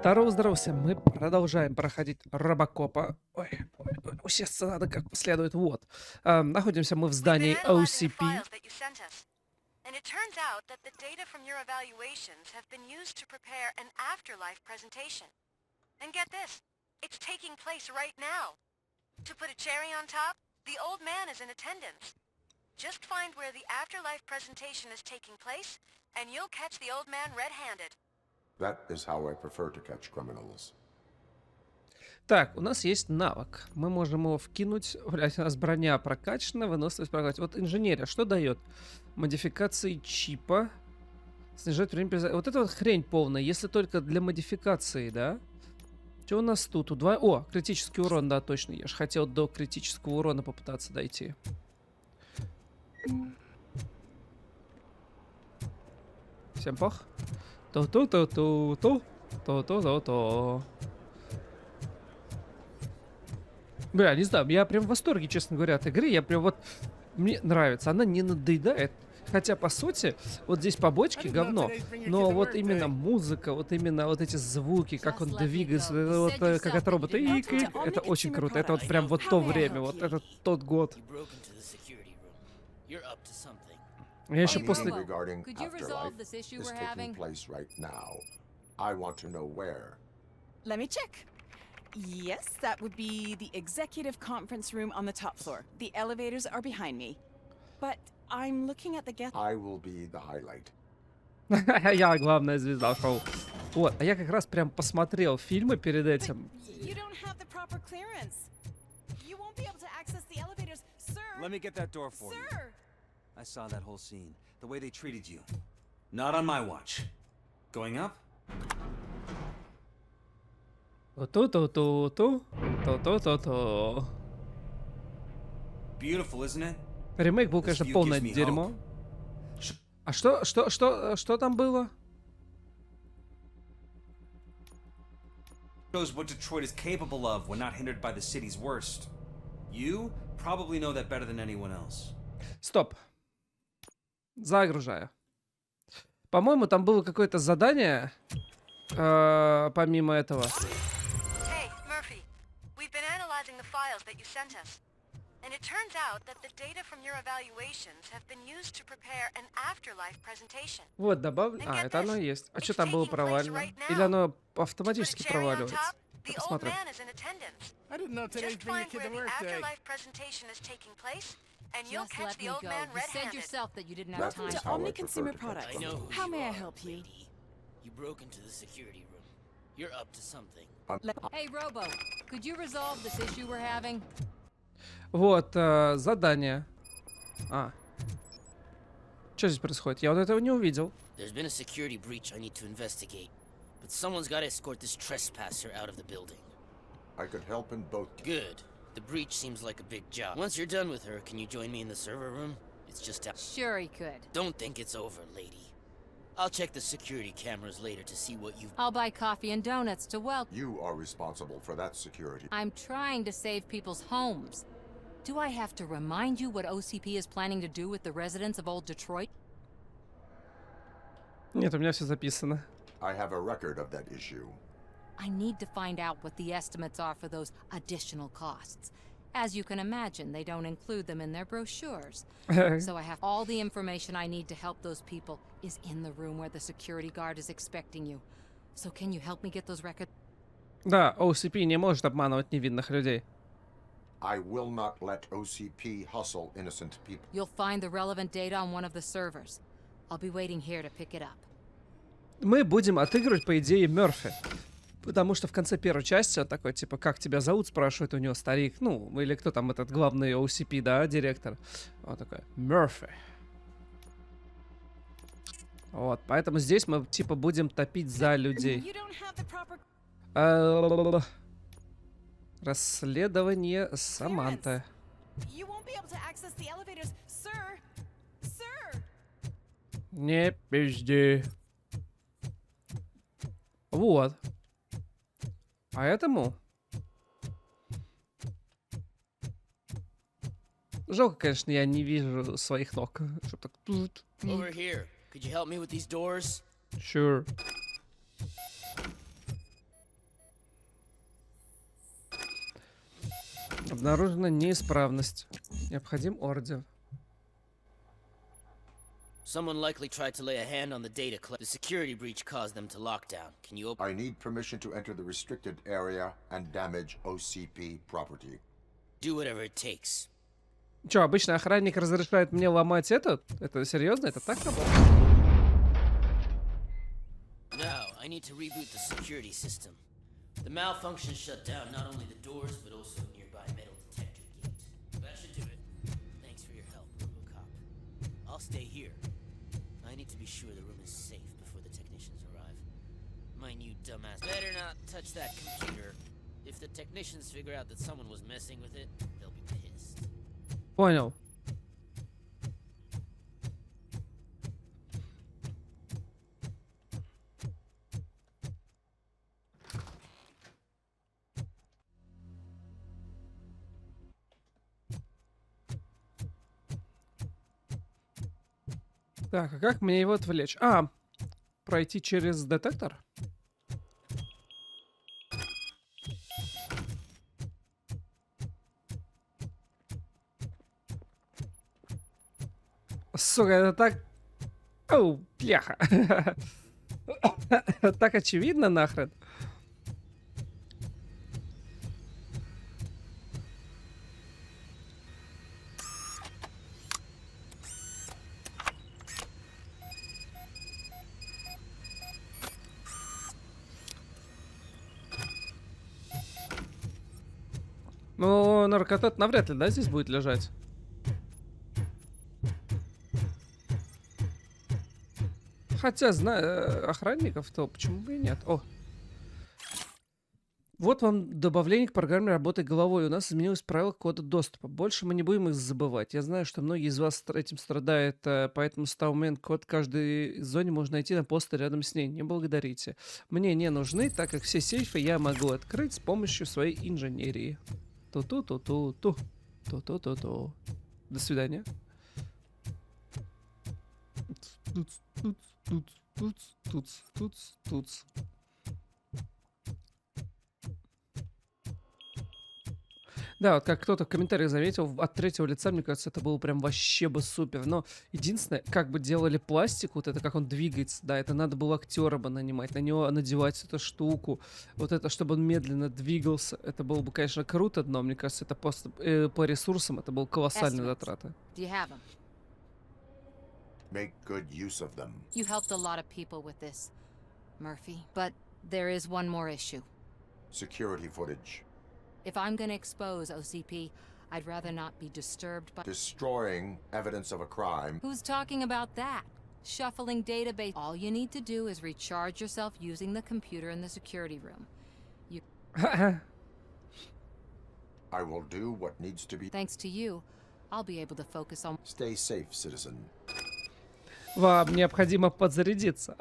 Здорово, всем. Мы продолжаем проходить Робокопа. Усесться надо как следует. Вот. Находимся мы в здании OCP. And it turns out that the data from your evaluations have been used to prepare an afterlife presentation. And get this, it's taking place right now. To put a cherry on top, the old man is in attendance. Just find where the afterlife presentation is taking place, and you'll catch the old man red-handed. That is how I prefer to catch criminals. Так, у нас есть навык. Мы можем его вкинуть. Блять, у нас броня прокачана, выносливость прокачана. Вот инженерия, что дает? Модификации чипа. Снижать время перезарядки. Вот это вот хрень полная, если только для модификации, да? Что у нас тут? О, критический урон, да, точно. Я же хотел до критического урона попытаться дойти. Всем пох. То-то-то-то-то. Бля, не знаю, я прям в восторге, честно говоря, от игры. Я прям вот... Мне нравится, она не надоедает. Хотя, по сути, вот здесь побочки говно. Но вот именно музыка, вот именно вот эти звуки, как он двигается, вот, как от робота, это очень круто. Это вот прям вот то время, вот это тот год. Я еще после... Yes, that would be the executive conference room on the top floor. The elevators are behind me. But I'm looking at the guest... I will be the highlight. Я главная звезда шоу. Вот, а я как раз прям посмотрел фильмы перед этим. You don't have the proper clearance. You won't be able to access the elevators, sir. Let me get that door for you. Sir. I saw that whole scene. The way they treated you. Not on my watch. Going up? То-то-то-то-то. Beautiful, isn't it? Ремейк был, конечно, полное дерьмо. А что там было? Shows what Detroit is capable of when not hindered by the city's worst. You probably know that better than anyone else. Стоп. Загружаю. По-моему, там было какое-то задание, помимо этого. And it turns out that the data from your evaluations have been used to prepare an afterlife presentation. Вот, добавлю. А, это оно есть. А что там было провалено? Или оно автоматически проваливается? Посмотрим. I didn't know today's been your kid to work day. And you'll catch the old man red-handed. You said yourself that you didn't have time. To Omni Consumer Products. How may I help you? You broke into the security room. You're up to something. Hey, Robo, could you resolve this issue we're having? Вот, задание. Что здесь происходит? Я вот этого не увидел. There's been a security breach I need to investigate. But someone's got to escort this trespasser out of the building. I could help in both. Good. The breach seems like a big job. Once you're done with her, can you join me in the server room? It's just out. Sure he could. Don't think it's over, lady. I'll check the security cameras later to see what you've... I'll buy coffee and donuts to welcome. You are responsible for that security. I'm trying to save people's homes. Do I have to remind you what OCP is planning to do with the residents of Old Detroit? Нет, у меня все записано. I have a record of that issue. I need to find out what the estimates are for those additional costs. As you can imagine, they don't include them in their brochures. So I have all the information I need to help those people is in the room where the security guard is expecting you. So can you help me get those records? Да, OCP не может обманывать невинных людей. I will not let OCP hustle innocent people. You'll find the relevant data on one of the servers. I'll be waiting here to pick it up. Мы будем отыгрывать, по идее, Мёрфи. Потому что в конце первой части он такой, типа, как тебя зовут, спрашивает у него старик. Ну, или кто там этот главный OCP, да, директор. Он такой, Мёрфи. Вот, поэтому здесь мы, типа, будем топить за людей. Расследование Саманты. Не пизди. Вот. Поэтому... Жалко, конечно, я не вижу своих ног. Чтоб так... Over here. Could you help me with these doors? Sure. Обнаружена неисправность. Необходим ордер. Someone likely tried to lay a hand on the data. The security breach caused them to lock down. Can you open? I need permission to enter the restricted area and damage OCP property. Do whatever it takes. Чё, обычно охранник разрешает мне ломать этот? Это серьезно? Это так работает? Now, I need to reboot the security system. The malfunction shut down not only the doors, but also a nearby metal detector gate. That should do it. Thanks for your help, Robocop. I'll stay here. I need to be sure the room is safe before the technicians arrive. My new dumbass better not touch that computer. If the technicians figure out that someone was messing with it, they'll be pissed. Понял. Так, а как мне его отвлечь? А, пройти через детектор? Сука, это так... Оу, бляха. Так очевидно нахрен. Ну, наркотет навряд ли, да, здесь будет лежать? Хотя, знаю охранников, то почему бы и нет? О. Вот вам добавление к программе работы головой. У нас изменилось правило кода доступа. Больше мы не будем их забывать. Я знаю, что многие из вас этим страдают, поэтому с того момента код каждой зоне можно найти на постере рядом с ней. Не благодарите. Мне не нужны, так как все сейфы я могу открыть с помощью своей инженерии. Ту-ту-ту-ту-ту. Ту-ту-ту-ту. До свидания. Туц. Да, вот как кто-то в комментариях заметил, от третьего лица, мне кажется, это было прям вообще бы супер. Но единственное, как бы делали пластик, вот это, как он двигается, да, это надо было актера бы нанимать, на него надевать эту штуку, вот это, чтобы он медленно двигался. Это было бы, конечно, круто, но мне кажется, это просто по ресурсам это было колоссальная затрата. Make good use of them. You helped a lot of people with this, Murphy. But there is one more issue. Security footage. If I'm going to expose OCP, I'd rather not be disturbed by... Destroying evidence of a crime. Who's talking about that? Shuffling database. All you need to do is recharge yourself using the computer in the security room. You... I will do what needs to be. Thanks to you, I'll be able to focus on... Stay safe, citizen. Вам необходимо подзарядиться.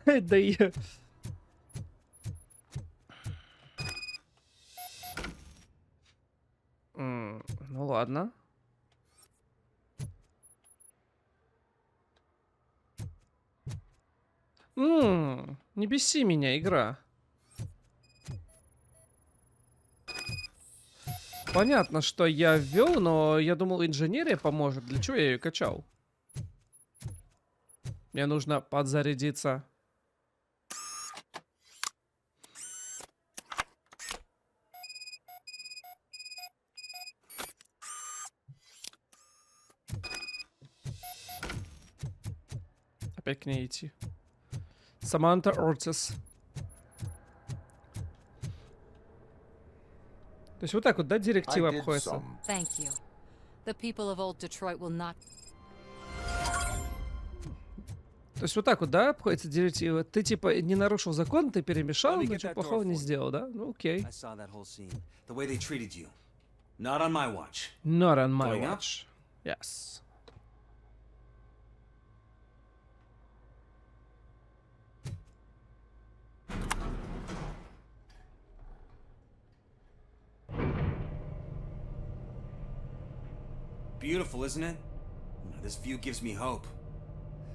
Да и... Ну ладно. Не беси меня, игра. Понятно, что я ввел, но я думал, инженерия поможет. Для чего я ее качал? Мне нужно подзарядиться. Опять к ней идти. Саманта Ортис. То есть вот так вот, да, директива обходится? Thank you. The people of old Detroit will not... То есть вот так вот, да, обходится директива? Ты типа не нарушил закон, ты перемешал, но ничего плохого не сделал, да? Ну окей. Not on my watch. Not on my watch. Yes. Beautiful, isn't it? This view gives me hope.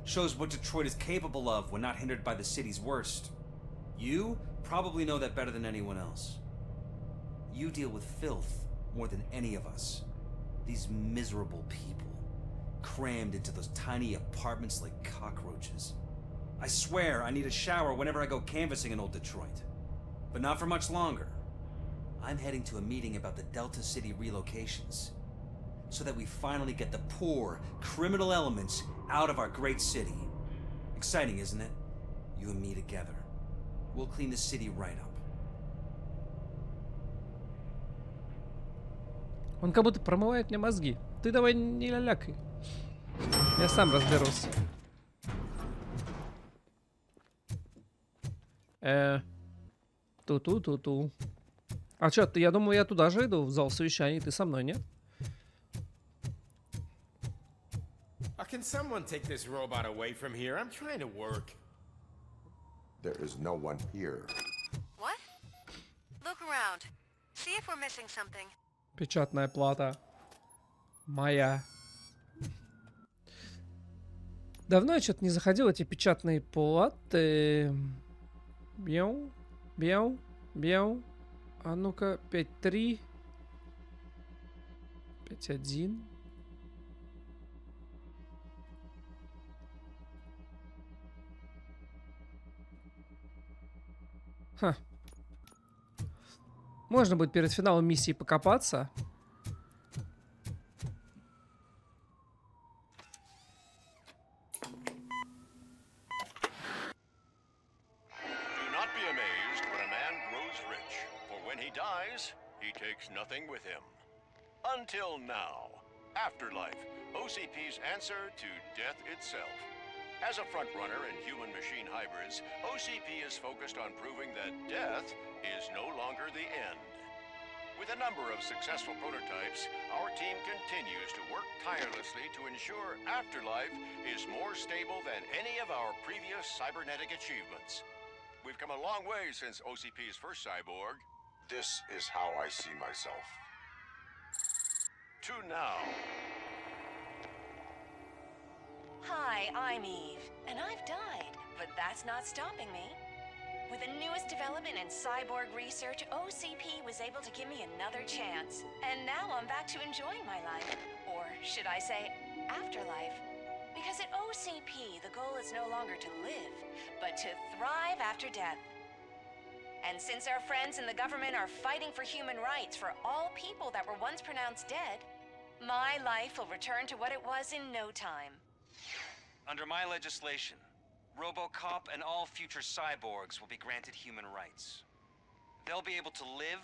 Shows what Detroit is capable of when not hindered by the city's worst. You probably know that better than anyone else. You deal with filth more than any of us. These miserable people, crammed into those tiny apartments like cockroaches. I swear I need a shower whenever I go canvassing in old Detroit. But not for much longer. I'm heading to a meeting about the Delta City relocations, so that we finally get the poor, criminal elements out of our great city. Exciting, isn't it? You and me together. We'll clean the city right up. Он как будто промывает мне мозги. Ты давай не лялякай. Я сам разберусь. Ту-ту-ту-ту. А чё, я думаю, я туда же иду, в зал совещаний. Ты со мной, нет? Can someone take this robot away from here? I'm trying to work. There is no one here. What? Look around. See if we're missing something. Печатная плата. Моя. Давно я что-то не заходил в эти печатные платы. Бьяу, бьяу, бьяу. А ну-ка, 5.3. 5.1. Ха. Можно будет перед финалом миссии покопаться. Do not be amazed when a man grows rich, for when he dies, he takes nothing with him. Until now, Afterlife, OCP's answer to death itself. As a frontrunner in human-machine hybrids, OCP is focused on proving that death is no longer the end. With a number of successful prototypes, our team continues to work tirelessly to ensure Afterlife is more stable than any of our previous cybernetic achievements. We've come a long way since OCP's first cyborg. This is how I see myself. To now. Hi, I'm Eve, and I've died, but that's not stopping me. With the newest development in cyborg research, OCP was able to give me another chance. And now I'm back to enjoying my life. Or should I say, afterlife. Because at OCP, the goal is no longer to live, but to thrive after death. And since our friends in the government are fighting for human rights for all people that were once pronounced dead, my life will return to what it was in no time. Under my legislation, Robocop and all future cyborgs will be granted human rights. They'll be able to live,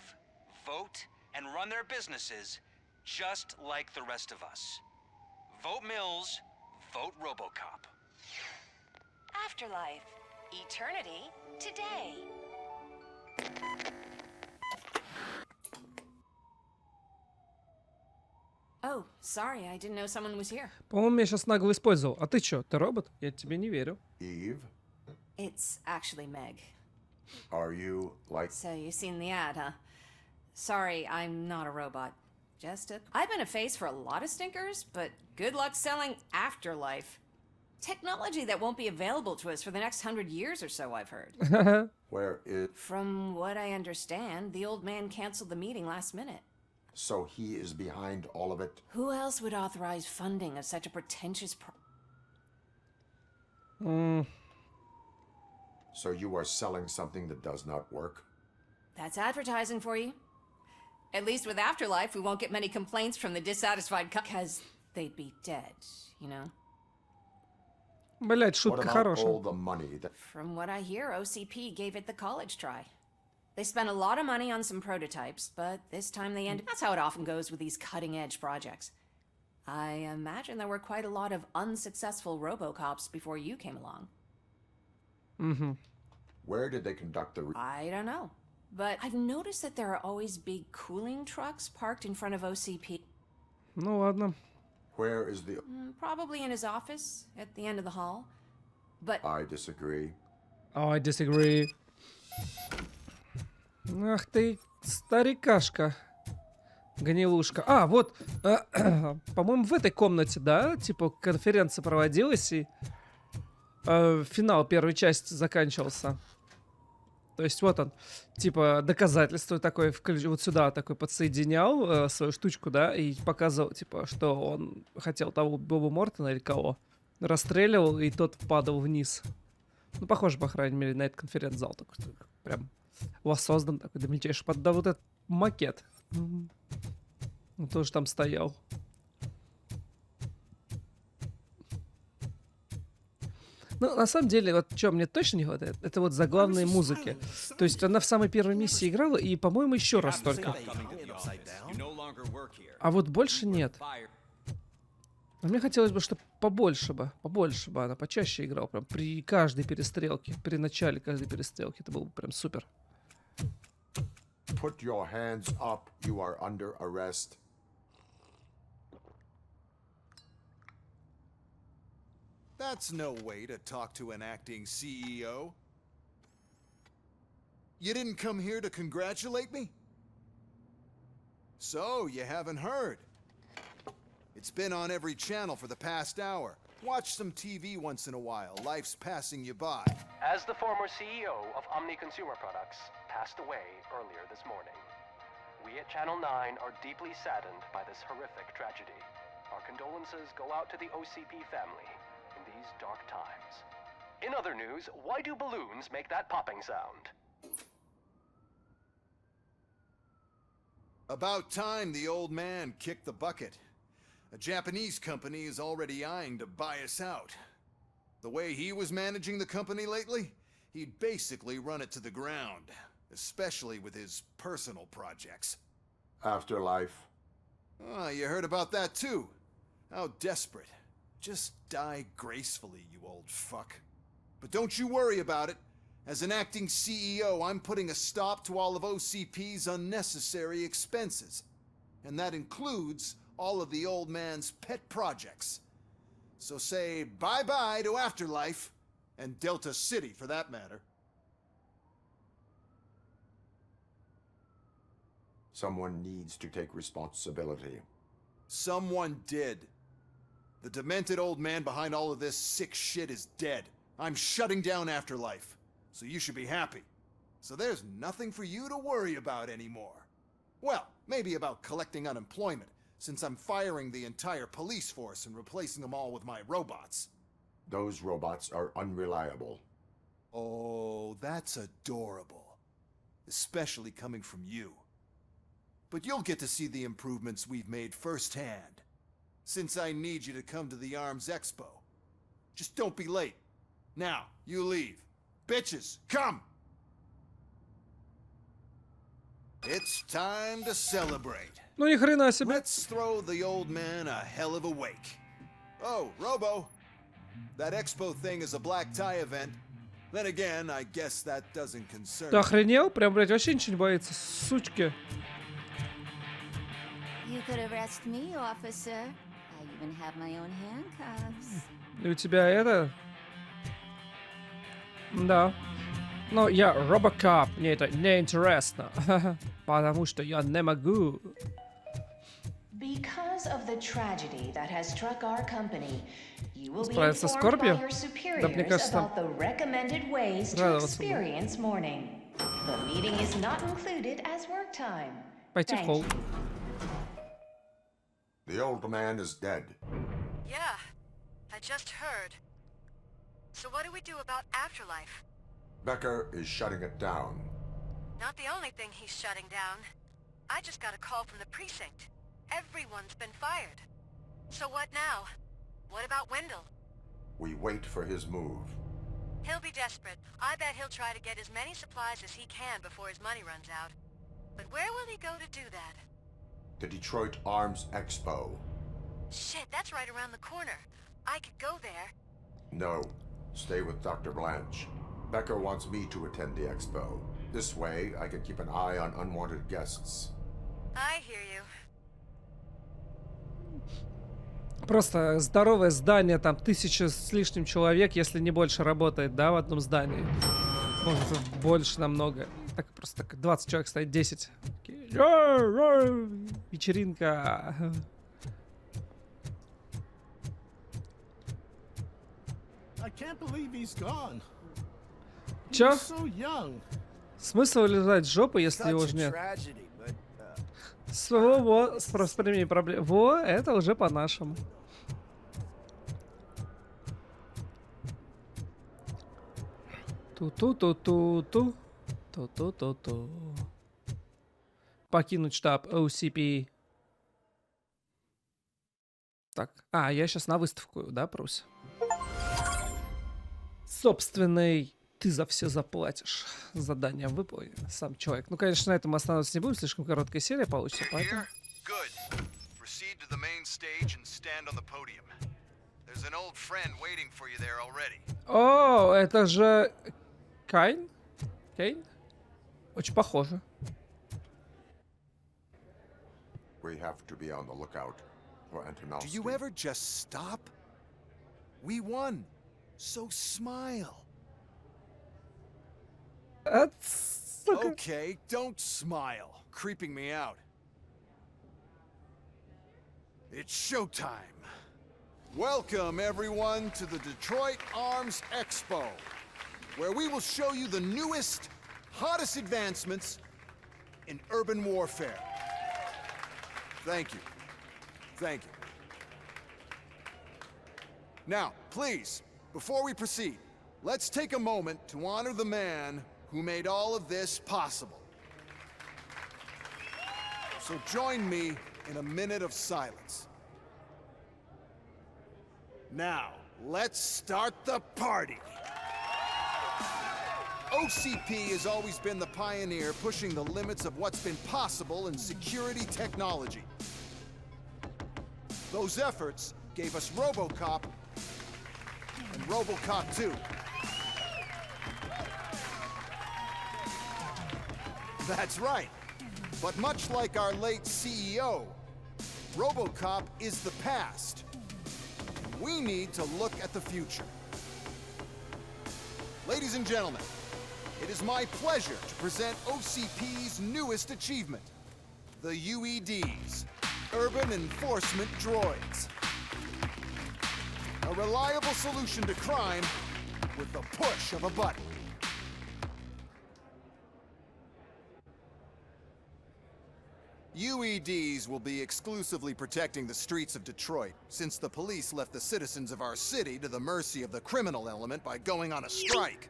vote, and run their businesses just like the rest of us. Vote Mills, vote Robocop. Afterlife. Eternity today. Oh, sorry, I didn't know someone was here. По-моему, я сейчас нагло использовал. А ты чё, ты робот? Я тебе не верю. Eve, It's actually Meg. are you like... So you've seen the ad, huh? Sorry, I'm not a robot. I've been a face for a lot of stinkers, but good luck selling Afterlife. Technology that won't be available to us for the next 100 years or so, I've heard. Where is... From what I understand, the old man canceled the meeting last minute. So he is behind all of it? Who else would authorize funding of such a pretentious So you are selling something that does not work? That's advertising for you. At least with Afterlife, we won't get many complaints from the dissatisfied because they'd be dead, you know? Блять, What шутка about хорошая. all the money that... From what I hear, OCP gave it the college try. They spent a lot of money on some prototypes, but this time they ended... That's how it often goes with these cutting-edge projects. I imagine there were quite a lot of unsuccessful Robocops before you came along. Mm-hmm. Where did they conduct the... I don't know. But I've noticed that there are always big cooling trucks parked in front of OCP. Ну ладно. Where is the... Probably in his office, at the end of the hall. But... I disagree. Oh, I disagree. Ах ты, старикашка. Гнилушка. А, вот, по-моему, в этой комнате, да, типа конференция проводилась, и финал первой части заканчивался. То есть вот он, типа, доказательство такое, вот сюда такой подсоединял свою штучку, да, и показывал, типа, что он хотел того Боба Мортона или кого, расстреливал, и тот падал вниз. Ну, похоже, по крайней мере, на этот конференц-зал такой, прям воссоздан такой, да, мельчайший, да, вот этот макет. Он тоже там стоял. Ну, на самом деле, вот что мне точно не хватает, это вот заглавные музыки. То есть она в самой первой миссии играла, и, по-моему, еще раз только. А вот больше нет. А мне хотелось бы, чтобы побольше бы она почаще играла, прям при каждой перестрелке, при начале каждой перестрелки. Это было бы прям супер. Put your hands up. You are under arrest. That's no way to talk to an acting CEO. You didn't come here to congratulate me? So, you haven't heard. It's been on every channel for the past hour. Watch some TV once in a while. Life's passing you by. As the former CEO of Omni Consumer Products passed away earlier this morning, we at Channel 9 are deeply saddened by this horrific tragedy. Our condolences go out to the OCP family in these dark times. In other news, why do balloons make that popping sound? About time the old man kicked the bucket. A Japanese company is already eyeing to buy us out. The way he was managing the company lately, he'd basically run it to the ground, especially with his personal projects. Afterlife. Ah, you heard about that too. How desperate. Just die gracefully, you old fuck. But don't you worry about it. As an acting CEO, I'm putting a stop to all of OCP's unnecessary expenses. And that includes all of the old man's pet projects. So say bye-bye to Afterlife, and Delta City for that matter. Someone needs to take responsibility. Someone did. The demented old man behind all of this sick shit is dead. I'm shutting down Afterlife, so you should be happy. So there's nothing for you to worry about anymore. Well, maybe about collecting unemployment, since I'm firing the entire police force and replacing them all with my robots. Those robots are unreliable. Oh, that's adorable. Especially coming from you. But you'll get to see the improvements we've made firsthand, since I need you to come to the ARMS Expo. Just don't be late. Now, you leave. Bitches, come! It's time to celebrate. Ну ни хрена себе. Let's throw the old man a hell of a wake. Oh, Robo. That expo thing is a black tie event. Then again, I guess that doesn't concern. Ты охренел? Прям, блядь, вообще ничего не боится, сучки. You could arrest me, officer. I even have my own handcuffs. И у тебя это? Да. Но я Robocop, мне это не интересно. Потому что я не могу. Because of the tragedy that has struck our company, you will be Справиться с informed by скорбью? your Да, мне superiors кажется, about the recommended ways to радоваться буду. experience morning. The meeting is not included as work time. Пойти в Thank холл. you. The old man is dead. Yeah, I just heard. So what do we do about Afterlife? Becker is shutting it down. Not the only thing he's shutting down. I just got a call from the precinct. Everyone's been fired. So what now? What about Wendell? We wait for his move. He'll be desperate. I bet he'll try to get as many supplies as he can before his money runs out. But where will he go to do that? The Detroit Arms Expo. Shit, that's right around the corner. I could go there. No, stay with Dr. Blanche. Becker wants me to attend the expo. This way, I can keep an eye on unwanted guests. I hear you. Просто здоровое здание, там 1000 с лишним человек, если не больше работает, да, в одном здании. Может, больше намного. Так просто так 20 человек стоит, 10. Вечеринка. I can't believe he's gone. He Чё? was so young. Смысл лежать жопы, если его уже нет? Во, восприми проблем. Во, это уже по-нашему. Ту-ту-ту-ту-ту. Ту-ту-ту-ту. Покинуть штаб OCP. Так, я сейчас на выставку, да, прусь? Собственный ты за все заплатишь. Задание выполнено. Сам человек. Ну, конечно, на этом остановиться не будем. Слишком короткая серия получится, поэтому... О, это же... Кейн? Очень похоже. We have to be on the lookout for Antonovsky. Do you ever just stop? We won. So smile. That's... Okay, don't smile. Creeping me out. It's showtime. Welcome, everyone, to the Detroit Arms Expo, where we will show you the newest, hottest advancements in urban warfare. Thank you. Thank you. Now, please, before we proceed, let's take a moment to honor the man who made all of this possible. So join me in a minute of silence. Now, let's start the party. OCP has always been the pioneer pushing the limits of what's been possible in security technology. Those efforts gave us Robocop and Robocop 2. That's right. But much like our late CEO, Robocop is the past. We need to look at the future. Ladies and gentlemen, it is my pleasure to present OCP's newest achievement, the UEDs, Urban Enforcement Droids. A reliable solution to crime with the push of a button. UEDs will be exclusively protecting the streets of Detroit, since the police left the citizens of our city to the mercy of the criminal element by going on a strike.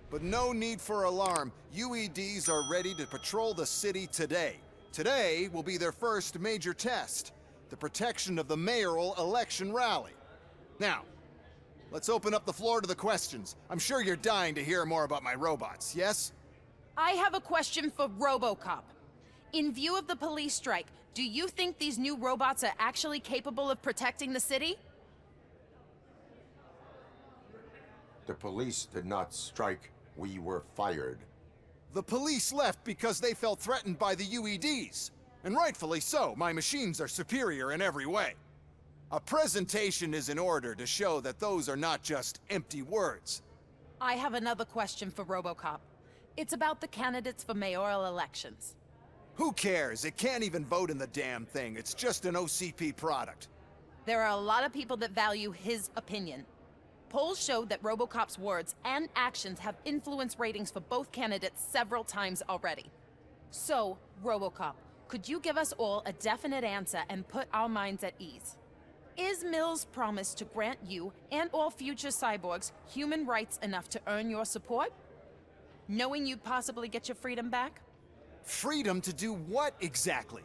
But no need for alarm. UEDs are ready to patrol the city today. Today will be their first major test, the protection of the mayoral election rally. Now, let's open up the floor to the questions. I'm sure you're dying to hear more about my robots, yes? I have a question for Robocop. In view of the police strike, do you think these new robots are actually capable of protecting the city? The police did not strike. We were fired. The police left because they felt threatened by the UEDs. And rightfully so. My machines are superior in every way. A presentation is in order to show that those are not just empty words. I have another question for Robocop. It's about the candidates for mayoral elections. Who cares? It can't even vote in the damn thing. It's just an OCP product. There are a lot of people that value his opinion. Polls show that Robocop's words and actions have influenced ratings for both candidates several times already. So, Robocop, could you give us all a definite answer and put our minds at ease? Is Mills' promise to grant you and all future cyborgs human rights enough to earn your support? Knowing you'd possibly get your freedom back? Freedom to do what exactly?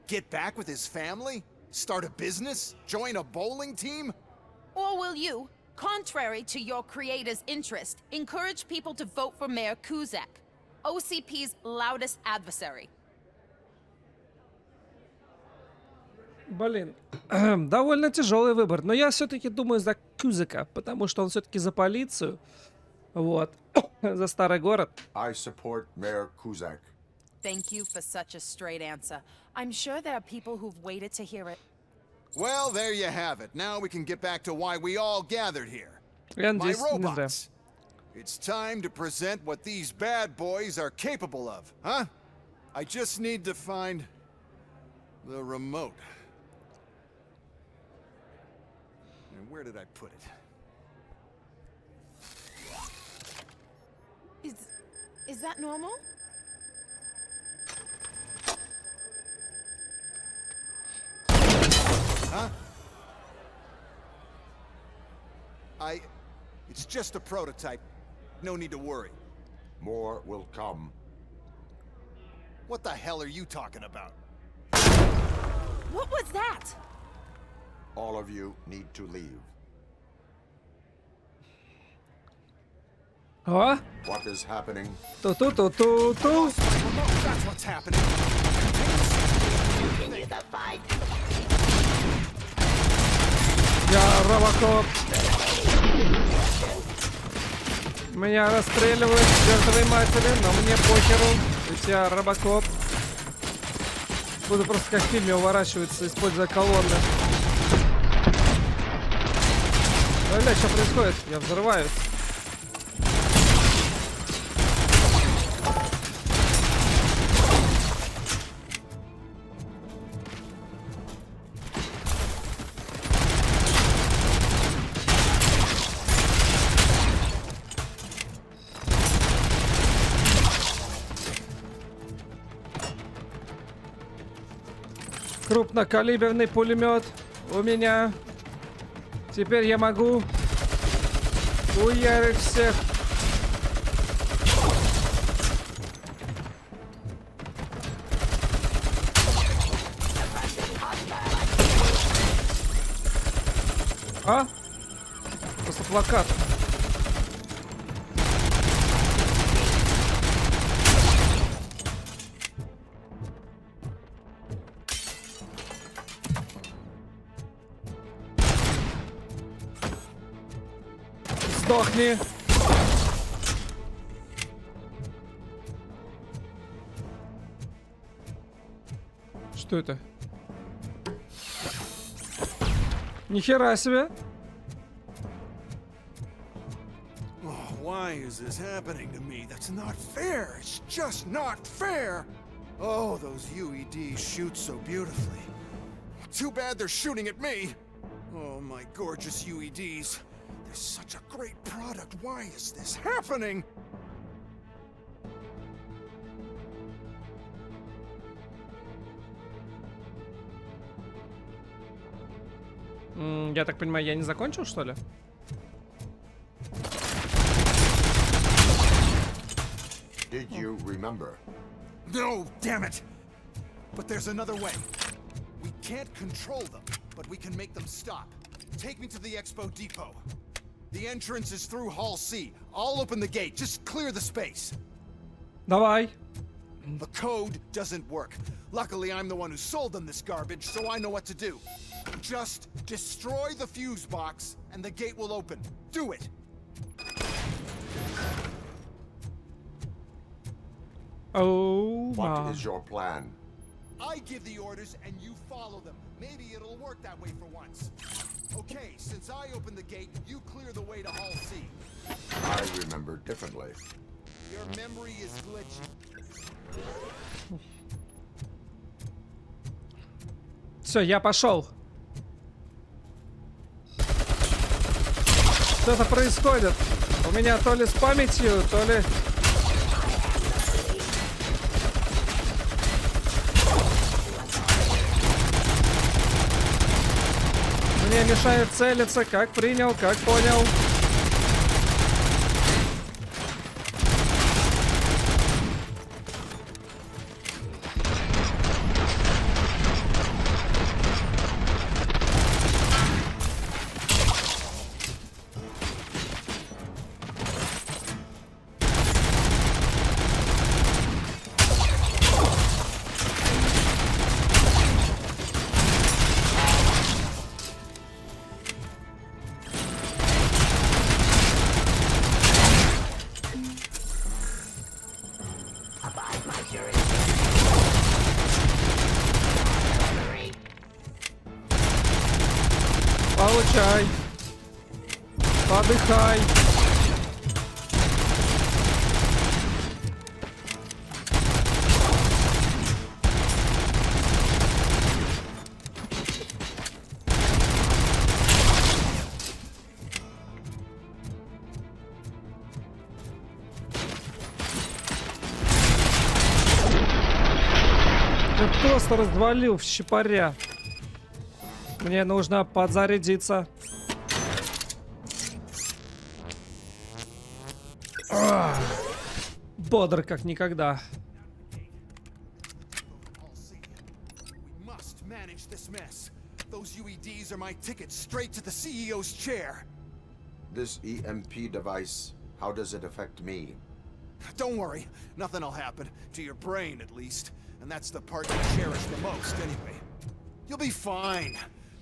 Get back with his family? Start a business? Join a bowling team? Or will you, contrary to your creator's interest, encourage people to vote for Mayor Kuzak, OCP's loudest adversary? Блин, довольно тяжелый выбор, но я все-таки думаю за Кузака, потому что он все-таки за полицию, вот, за старый город. I support Mayor Kuzak. Thank you for such a straight answer. I'm sure there are people who've waited to hear it. Well, there you have it. Now we can get back to why we all gathered here. And My robots. It's time to present what these bad boys are capable of, huh? I just need to find the remote. And where did I put it? Is that normal? Huh? It's just a prototype. No need to worry. More will come. What the hell are you talking about? What was that? All of you need to leave. О! What is happening? Ту-ту-ту-ту-ту! That's what's happening. Continue the fight. Я Robocop. Меня расстреливают к чертовой матери, но мне похеру. Ведь я Robocop. Буду просто как в фильме уворачиваться, используя колонны. Бля, что происходит? Я взрываюсь. Крупнокалиберный пулемет у меня. Теперь я могу уярить всех. А? Просто плакат. Сдохни. Что это? Нихера себе. Why is this happening to me? That's not fair. It's just not fair. Oh, those UEDs shoot so beautifully. Too bad they're shooting at me. Oh, my gorgeous UEDs. They're such a great product. Why is this happening? Я так понимаю, я не закончил, что ли? Did you remember? No, damn it! But there's another way. We can't control them, but we can make them stop. Take me to the Expo Depot. The entrance is through Hall C. I'll open the gate. Just clear the space. Давай. The code doesn't work. Luckily, I'm the one who sold them this garbage, so I know what to do. Just destroy the fuse box, and the gate will open. Do it! Oh, what is your plan? I give the orders, and you follow them. Maybe it'll work that way for once. Okay, since I opened the gate, you clear the way to Hall C. I remember differently. Your memory is glitchy. Все, я пошел. Что-то происходит. У меня то ли с памятью, то ли... Мне мешает целиться, как принял, как понял. Получай. Подыхай. Ты просто развалил в щепаря. Мне нужно подзарядиться. Бодр как никогда. Those UEDs are my ticket straight to the CEO's chair. This EMP device, how does it affect me? Don't worry, nothing'll happen. To your brain, at least. And that's the part you cherish the most, anyway. You'll be fine.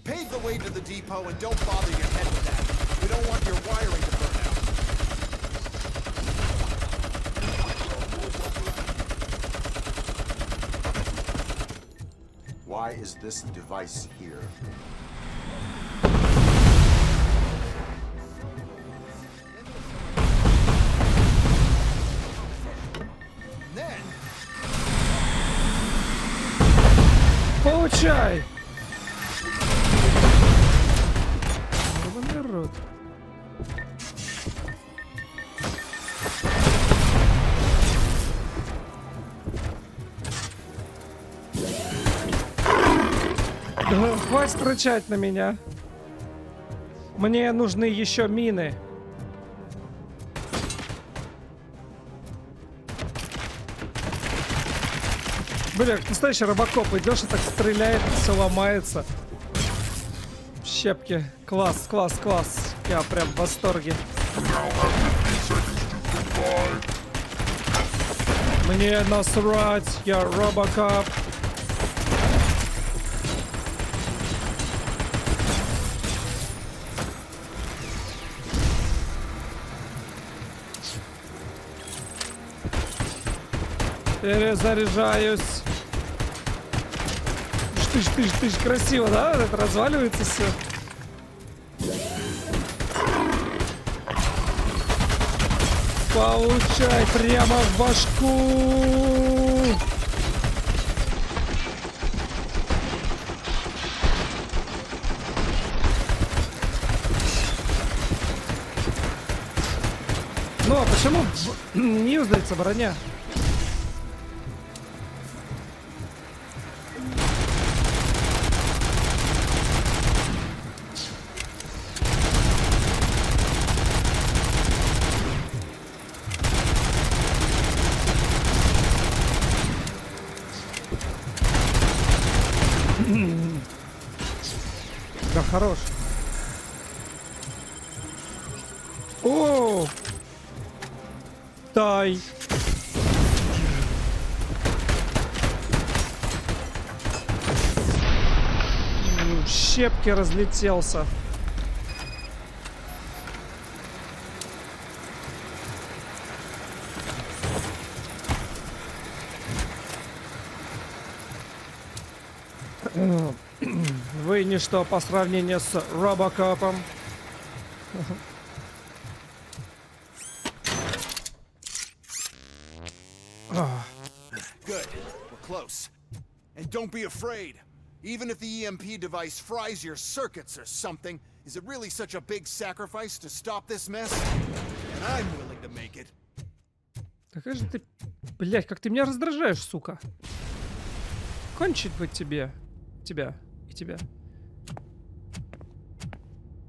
Pave the way to the depot and don't bother your head with that. We don't want your wiring to burn out. Why is this device here? Then... Получай! Народ. Хватит кричать на меня. Мне нужны еще мины. Бля, как настоящий робокоп. Идешь и так стреляет, все ломается. Щепки. Класс, класс, класс. Я прям в восторге. Мне насрать, я робокоп. Перезаряжаюсь. Тыш, красиво, да? Это разваливается все. Получай прямо в башку. Ну, а почему не юзается броня? Да, хорош. О! Тай. В щепки разлетелся. Вы ничто по сравнению с Робокопом. Good. We're close. And don't be afraid. Even if the EMP device fries your circuits or something, is it really such a big sacrifice to stop this mess? And I'm willing to make it. Какая же ты... Блять, как ты меня раздражаешь, сука. Кончить бы тебе. Тебя и тебя.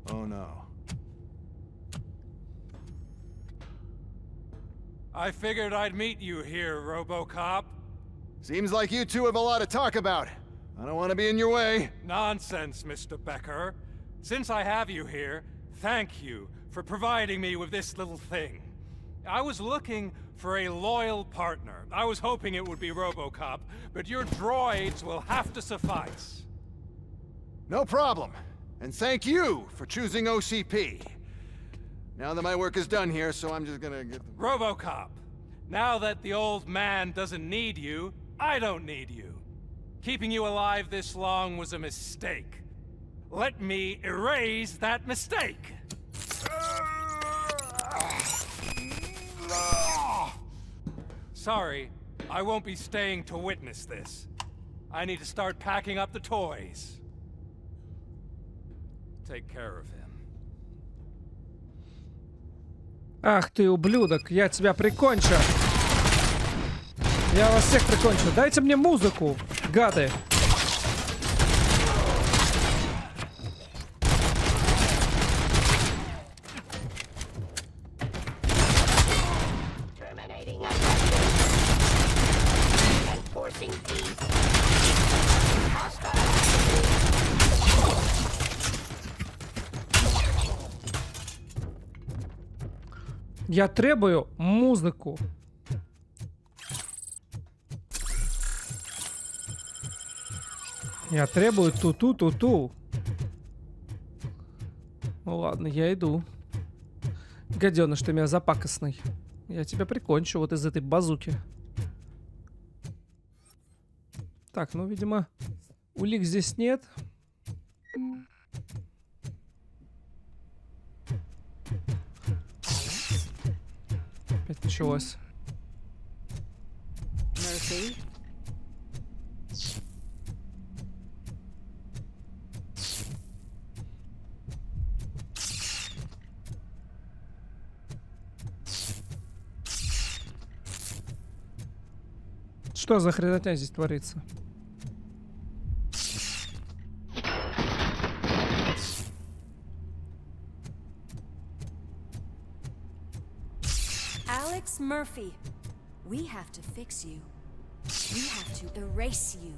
Oh no. I figured I'd meet you here, Robocop. Seems like you two have a lot to talk about. I don't want to be in your way. Nonsense, Mr. Becker. Since I have you here, thank you for providing me with this little thing. I was looking for a loyal partner. I was hoping it would be Robocop, but your droids will have to suffice. No problem. And thank you for choosing OCP. Now that my work is done here, so I'm just gonna get... Robocop, now that the old man doesn't need you, I don't need you. Keeping you alive this long was a mistake. Let me erase that mistake. Sorry, I won't be staying to witness this. I need to start packing up the toys. Take care of him. Ах ты, ублюдок, я тебя прикончу. Я вас всех прикончу. Дайте мне музыку, гады. Я требую музыку. Я требую ту-ту-ту-ту. Ну ладно, я иду. Гаденыш, ты меня запакостный. Я тебя прикончу вот из этой базуки. Так, ну, видимо, улик здесь нет. Опять началось. Murphy? Что за хренотня здесь творится? Alex Murphy, we have to fix you. We have to erase you.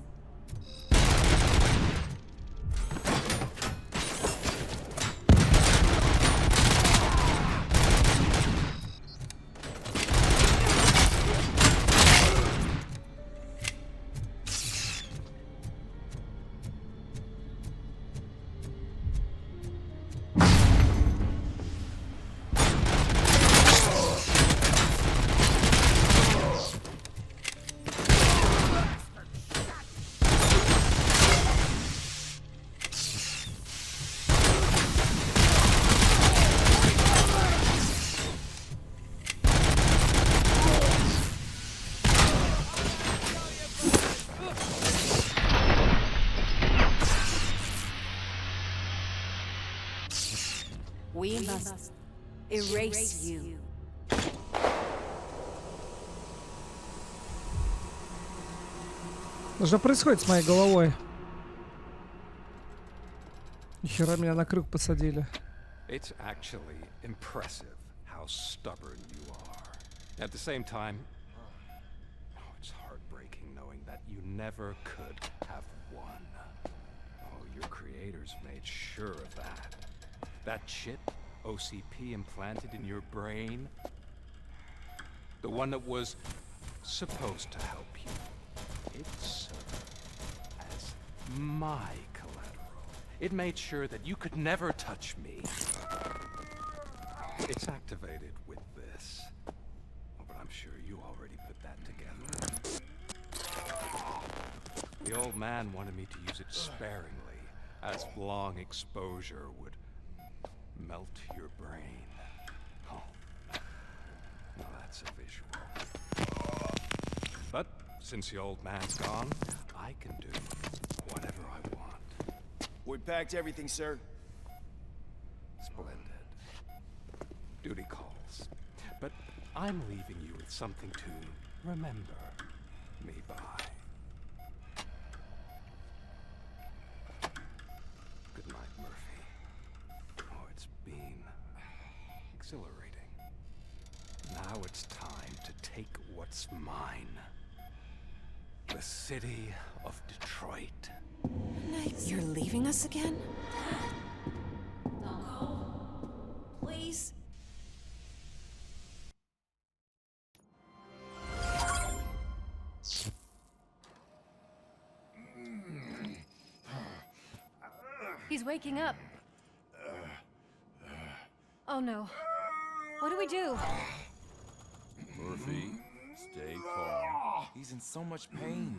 We must erase you. Что происходит с моей головой? Нихера меня на крюк посадили. It's actually impressive how stubborn you are. At the same time, it's heartbreaking knowing that you never could have won. Oh, your creators made sure of that. That chip OCP implanted in your brain, the one that was supposed to help you, it served as my collateral. It made sure that you could never touch me. It's activated with this, but I'm sure you already put that together. The old man wanted me to use it sparingly, as long exposure would melt your brain. Oh, now that's a visual. But since the old man's gone, I can do whatever I want. We packed everything, sir. Splendid. Duty calls. But I'm leaving you with something to remember me by. Good night, Murphy. Oh, it's been exhilarating. Now it's time to take what's mine. The city of Detroit. You're leaving us again? Don't go. Please. He's waking up. Oh no. What do we do? Murphy, stay calm. He's in so much pain.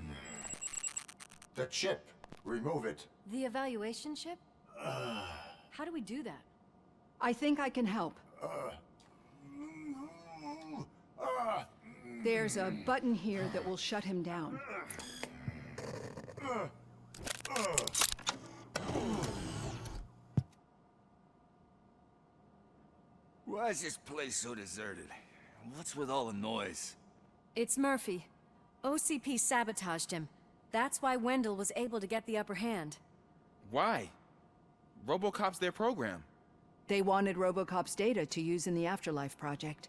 The chip. Remove it. The evaluation chip? How do we do that? I think I can help. There's a button here that will shut him down. Why is this place so deserted? What's with all the noise? It's Murphy. OCP sabotaged him. That's why Wendell was able to get the upper hand. Why? Robocop's their program. They wanted Robocop's data to use in the Afterlife project.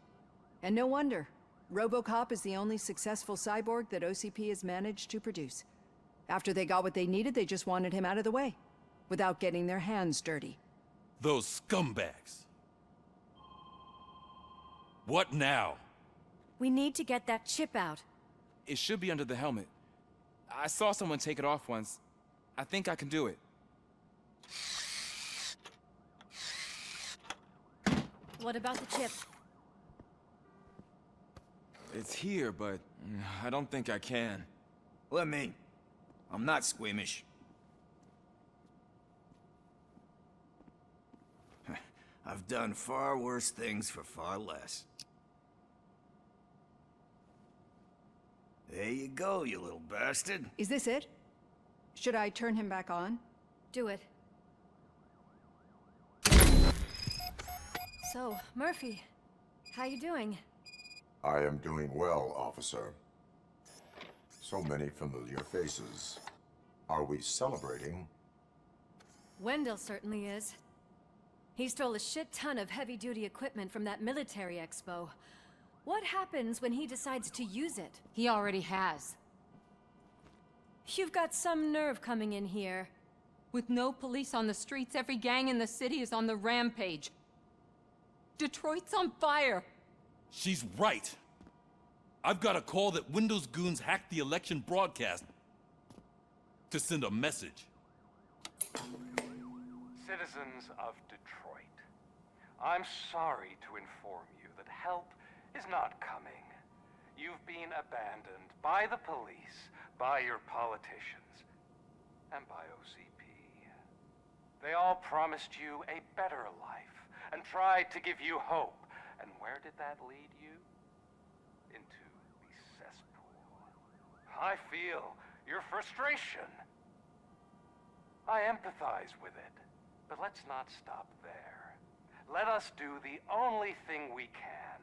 And no wonder. Robocop is the only successful cyborg that OCP has managed to produce. After they got what they needed, they just wanted him out of the way, without getting their hands dirty. Those scumbags. What now? We need to get that chip out. It should be under the helmet. I saw someone take it off once. I think I can do it. What about the chip? It's here, but I don't think I can. Let me. I'm not squeamish. I've done far worse things for far less. There you go, you little bastard. Is this it? Should I turn him back on? Do it. So, Murphy, how you doing? I am doing well, officer. So many familiar faces. Are we celebrating? Wendell certainly is. He stole a shit ton of heavy-duty equipment from that military expo. What happens when he decides to use it? He already has. You've got some nerve coming in here. With no police on the streets, every gang in the city is on the rampage. Detroit's on fire. She's right. I've got a call that Windows goons hacked the election broadcast to send a message. Citizens of Detroit, I'm sorry to inform you that help is not coming. You've been abandoned by the police, by your politicians, and by OCP. They all promised you a better life and tried to give you hope. And where did that lead you? Into the cesspool. I feel your frustration. I empathize with it, but let's not stop there. Let us do the only thing we can.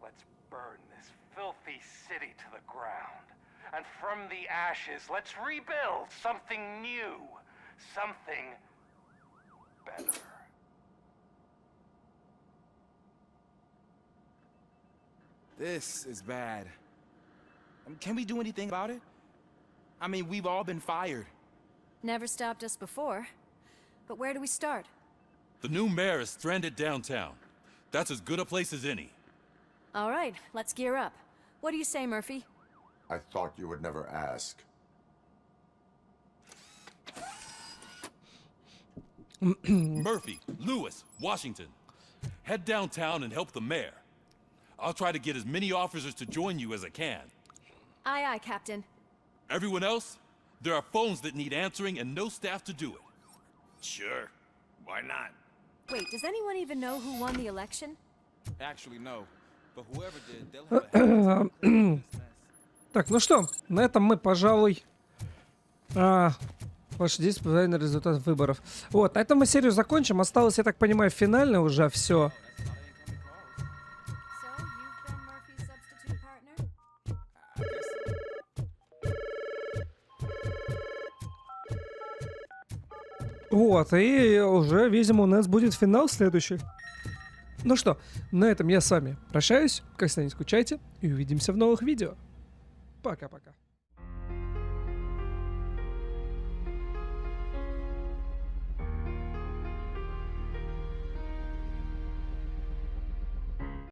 Let's burn this filthy city to the ground. And from the ashes, let's rebuild something new. Something better. This is bad. Can we do anything about it? I mean, we've all been fired. Never stopped us before. But where do we start? The new mayor is stranded downtown. That's as good a place as any. All right, let's gear up. What do you say, Murphy? I thought you would never ask. Murphy, Lewis, Washington. Head downtown and help the mayor. I'll try to get as many officers to join you as I can. Aye, aye, Captain. Everyone else? There are phones that need answering and no staff to do it. Sure. Why not? Wait, does anyone even know who won the election? Actually, no. But whoever did, they'll have Так, ну что, на этом мы, пожалуй, ваши действия на результат выборов. Вот, на этом мы серию закончим. Осталось, я так понимаю, финально уже все. Вот, и уже, видимо, у нас будет финал следующий. Ну что, на этом я с вами прощаюсь. Как всегда, не скучайте и увидимся в новых видео. Пока-пока.